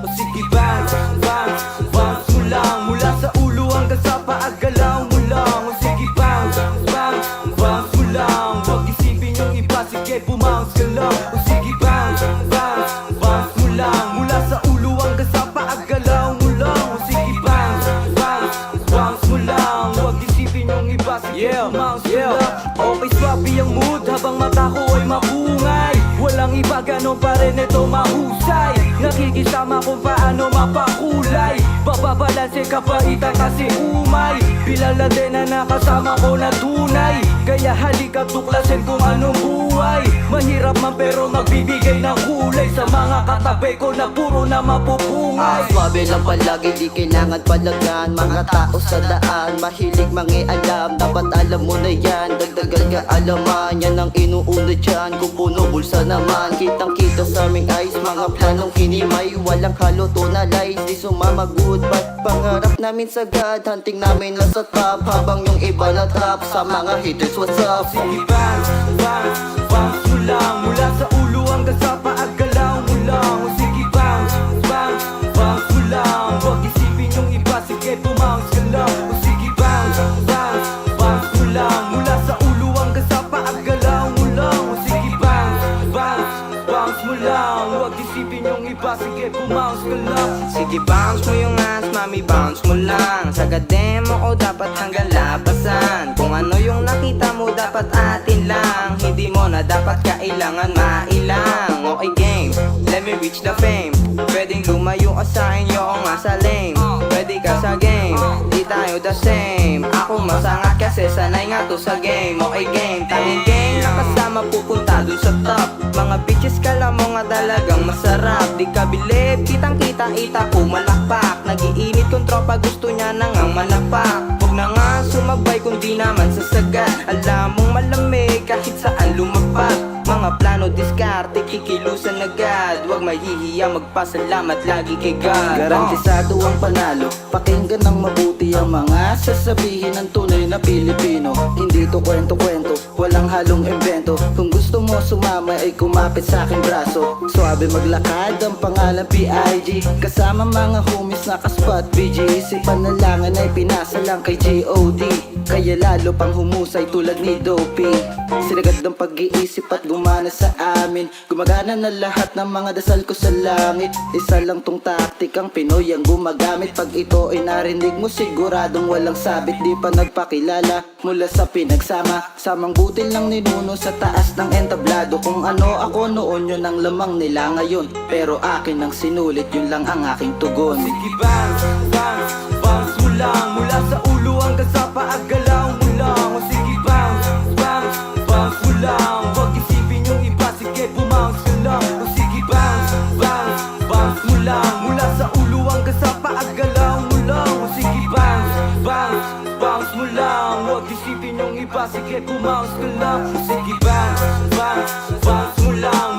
O sige bounce, bounce, bounce mo lang. Mula sa ulo hanggang sa paa, galaw mo lang. O sige bounce, bounce, bounce mo lang. Huwag isipin yung iba, sige bumounce ka lang. O sige bounce, bounce, bounce mo lang. Mula sa ulo hanggang sa paa, galaw mo lang. O sige bounce, bounce, bounce mo lang. Huwag isipin yung iba, sige bumounce ka lang. Okay swabe ang mood habang mata ko ay mapungay. Walang iba ganon pa rin ito mahusay. Nakikisama kung paano mapakulay. Bababalanse kapaitan kasi umay. Bilala din na nakasama ko na tunay. Kaya halika tuklasin kung anong buhay. Mahirap man pero magbibigay ng kulay sa mga katabi ko na puro na mapupungay. Swabe lang palagi, di kailangan palagan. Mga tao sa daan, mahilig mangialam. Dapat alam mo na yan, dagdagan ka alaman. Yan ang inuuna dyan, kung puno bulsa naman. Kitang kita sa aming eyes, mga planong hinimay. Walang haluto na lies, di sumama goodbye. Pangarap namin sagad, hunting namin nasa top. Habang yung iba na trap sa mga haters, what's up? Sige bounce, bounce, bounce mo lang. Mula sa ulo hanggang sa paa, galaw mo lang. O sige bounce, bounce, bounce mo lang. Huwag isipin yung iba, sige bumounce ka lang. O sige bounce, bounce, bounce mo lang. Mula sa ulo hanggang sa paa, galaw mo lang. O sige bounce, bounce, bounce mo lang. Huwag isipin yung iba, sige bumounce ka lang. Sige bounce mo yung ass, mami bounce mo lang. Sagadin mo o dapat hanggang labasan. Kung ano yung nakita mo dapat atin lang. Hindi mo na dapat kailangan mailang. Okay game, let me reach the fame. Pwedeng lumayo ka sa inyo o nga sa lane. Pwede ka sa game, di tayo the same. Ako masangat kasi sanay nga to sa game. Okay game, tanging game nakasama pupunta dun sa top. Mga bitches kala mo nga talagang masarap. Di ka bilib, kitang kita ita pumalakpak. Nagiinit kong tropa gusto niya na ngang manapak. Huwag na nga sumabay kung di naman sasagat. Alam mong malamig kahit saan lumapag. Mga plano diskarte kikilusan agad. Huwag mahihiya magpasalamat lagi kay God. Garantisado ang panalo, pakinggan ng mabuti ang mga sasabihin ng tunay na Pilipino. Hindi to kwento-kwento, walang halong invento. Kung gusto mo sumama ay kumapit sa aking braso. Suabe maglakad ang pangalan PIG. Kasama mga homies na kaspat BGC. Panalangin ay pinasa lang kay G.O.D. Kaya lalo pang humusay tulad ni Dopey. Sinagad ng pag-iisip at gumana sa amin. Gumagana na lahat ng mga dasal ko sa langit. Isa lang tong taktik ang Pinoy ang gumagamit. Pag ito ay narinig mo siguradong walang sabit. Di pa nagpakilala mula sa pinagsama. Samang butil ng ninuno sa taas ng entablado. Kung ano ako noon yun ang lamang nila ngayon. Pero akin ang sinulit, yun lang ang aking tugon. Sige bounce, bounce, bounce mo lang. Mula sa ulo hanggang sa paa, galaw mo lang. O sige bounce, bounce, bounce mo lang. Huwag isipin yung iba, sige bumounce ka lang. O sige bounce, bounce, bounce mo lang. Mula sa ulo hanggang sa paa, galaw mo lang. O sige bounce, bounce, bounce mo lang. Huwag isipin yung iba, sige bumounce ka lang. O sige bounce, bounce, bounce mo lang.